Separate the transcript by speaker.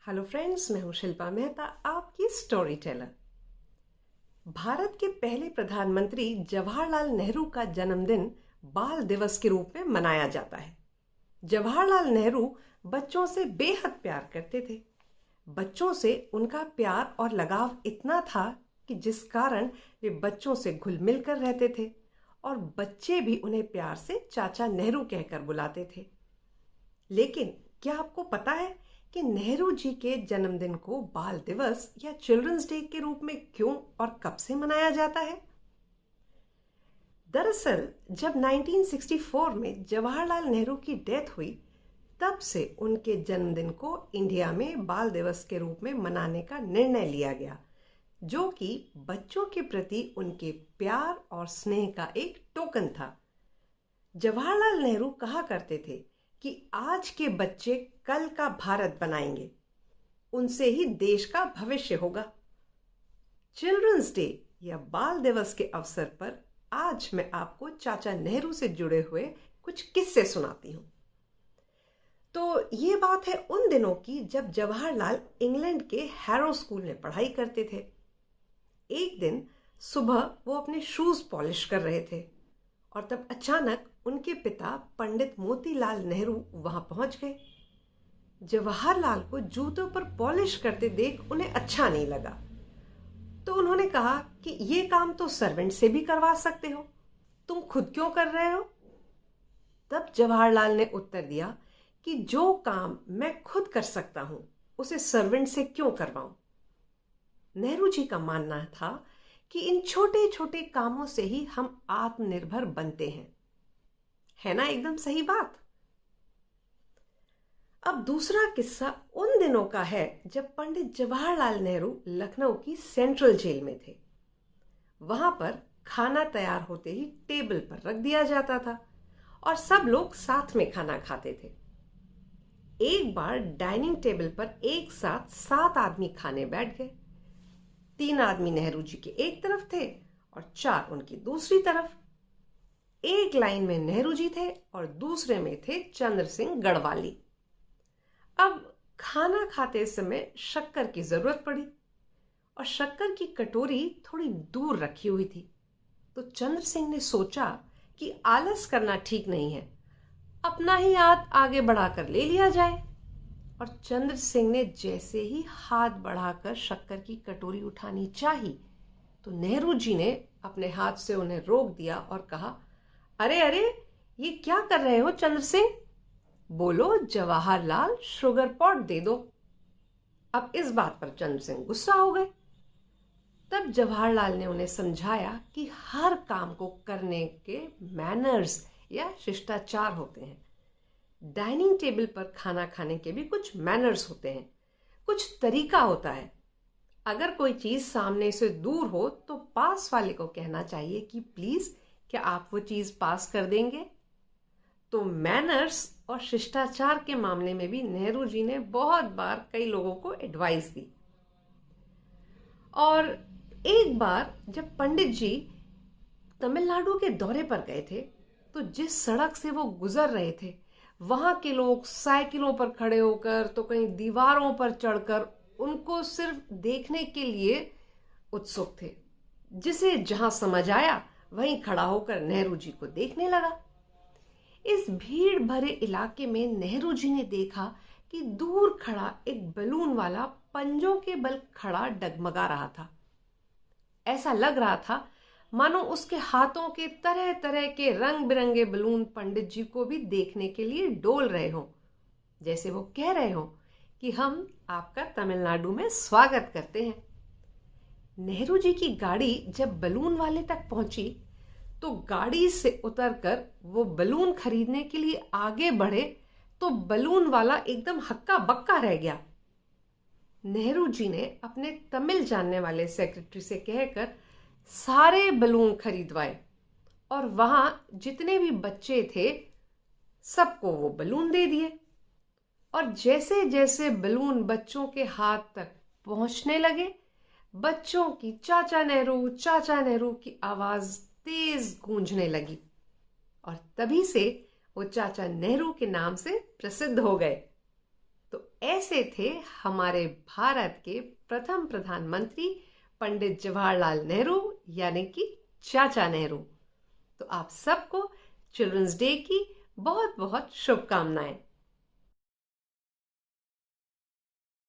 Speaker 1: Hello friends, मैं हूं शिल्पा मेहता, आपकी स्टोरी टेलर। भारत के पहले प्रधानमंत्री जवाहरलाल नेहरू का जन्मदिन बाल दिवस के रूप में मनाया जाता है। जवाहरलाल नेहरू बच्चों से बेहद प्यार करते थे। बच्चों से उनका प्यार और लगाव इतना था कि जिस कारण वे बच्चों से घुल मिल कर रहते थे और बच्चे भी उन्हें प्यार से चाचा नेहरू कहकर बुलाते थे। लेकिन क्या आपको पता है कि नेहरू जी के जन्मदिन को बाल दिवस या चिल्ड्रंस डे के रूप में क्यों और कब से मनाया जाता है? दरअसल जब 1964 में जवाहरलाल नेहरू की डेथ हुई, तब से उनके जन्मदिन को इंडिया में बाल दिवस के रूप में मनाने का निर्णय लिया गया, जो कि बच्चों के प्रति उनके प्यार और स्नेह का एक टोकन था। जवाहरलाल नेहरू कहा करते थे कि आज के बच्चे कल का भारत बनाएंगे, उनसे ही देश का भविष्य होगा। चिल्ड्रंस डे या बाल दिवस के अवसर पर आज मैं आपको चाचा नेहरू से जुड़े हुए कुछ किस्से सुनाती हूँ। तो ये बात है उन दिनों की जब जवाहरलाल इंग्लैंड के हैरो स्कूल में पढ़ाई करते थे। एक दिन सुबह वो अपने शूज पॉलिश कर रहे थे और तब अचानक उनके पिता पंडित मोतीलाल नेहरू वहां पहुंच गए। जवाहरलाल को जूतों पर पॉलिश करते देख उन्हें अच्छा नहीं लगा, तो उन्होंने कहा कि ये काम तो सर्वेंट से भी करवा सकते हो, तुम खुद क्यों कर रहे हो? तब जवाहरलाल ने उत्तर दिया कि जो काम मैं खुद कर सकता हूं उसे सर्वेंट से क्यों करवाऊं। नेहरू जी का मानना था कि इन छोटे छोटे कामों से ही हम आत्मनिर्भर बनते हैं। है ना एकदम सही बात। अब दूसरा किस्सा उन दिनों का है जब पंडित जवाहरलाल नेहरू लखनऊ की सेंट्रल जेल में थे। वहां पर खाना तैयार होते ही टेबल पर रख दिया जाता था और सब लोग साथ में खाना खाते थे। एक बार डाइनिंग टेबल पर एक साथ 7 आदमी खाने बैठ गए। 3 आदमी नेहरू जी के एक तरफ थे और 4 उनकी दूसरी तरफ। एक लाइन में नेहरू जी थे और दूसरे में थे चंद्र सिंह गढ़वाली। अब खाना खाते समय शक्कर की जरूरत पड़ी और शक्कर की कटोरी थोड़ी दूर रखी हुई थी। तो चंद्र सिंह ने सोचा कि आलस करना ठीक नहीं है, अपना ही हाथ आगे बढ़ाकर ले लिया जाए। और चंद्र सिंह ने जैसे ही हाथ बढ़ाकर शक्कर की कटोरी उठानी चाही, तो नेहरू जी ने अपने हाथ से उन्हें रोक दिया और कहा, अरे अरे, ये क्या कर रहे हो चंद्र सिंह? बोलो जवाहरलाल शुगर पॉट दे दो। अब इस बात पर चंद्र सिंह गुस्सा हो गए। तब जवाहरलाल ने उन्हें समझाया कि हर काम को करने के मैनर्स या शिष्टाचार होते हैं। डाइनिंग टेबल पर खाना खाने के भी कुछ मैनर्स होते हैं, कुछ तरीका होता है। अगर कोई चीज सामने से दूर हो तो पास वाले को कहना चाहिए कि प्लीज क्या आप वो चीज पास कर देंगे। तो मैनर्स और शिष्टाचार के मामले में भी नेहरू जी ने बहुत बार कई लोगों को एडवाइस दी। और एक बार जब पंडित जी तमिलनाडु के दौरे पर गए थे, तो जिस सड़क से वो गुजर रहे थे, वहां के लोग साइकिलों पर खड़े होकर तो कहीं दीवारों पर चढ़कर उनको सिर्फ देखने के लिए उत्सुक थे। जिसे जहां समझ आया वहीं खड़ा होकर नेहरू जी को देखने लगा। इस भीड़ भरे इलाके में नेहरू जी ने देखा कि दूर खड़ा एक बलून वाला पंजों के बल खड़ा डगमगा रहा था। ऐसा लग रहा था मानो उसके हाथों के तरह तरह के रंग बिरंगे बलून पंडित जी को भी देखने के लिए डोल रहे हों, जैसे वो कह रहे हों कि हम आपका तमिलनाडु में स्वागत करते हैं। नेहरू जी की गाड़ी जब बलून वाले तक पहुंची, तो गाड़ी से उतरकर वो बलून खरीदने के लिए आगे बढ़े, तो बलून वाला एकदम हक्का बक्का रह गया। नेहरू जी ने अपने तमिल जानने वाले सेक्रेटरी से कहकर सारे बलून खरीदवाए और वहां जितने भी बच्चे थे सबको वो बलून दे दिए। और जैसे जैसे बलून बच्चों के हाथ तक पहुंचने लगे, बच्चों की चाचा नेहरू की आवाज तेज गूंजने लगी और तभी से वो चाचा नेहरू के नाम से प्रसिद्ध हो गए। तो ऐसे थे हमारे भारत के प्रथम प्रधानमंत्री पंडित जवाहरलाल नेहरू, यानी कि चाचा नेहरू। तो आप सबको चिल्ड्रंस डे की बहुत बहुत शुभकामनाएं।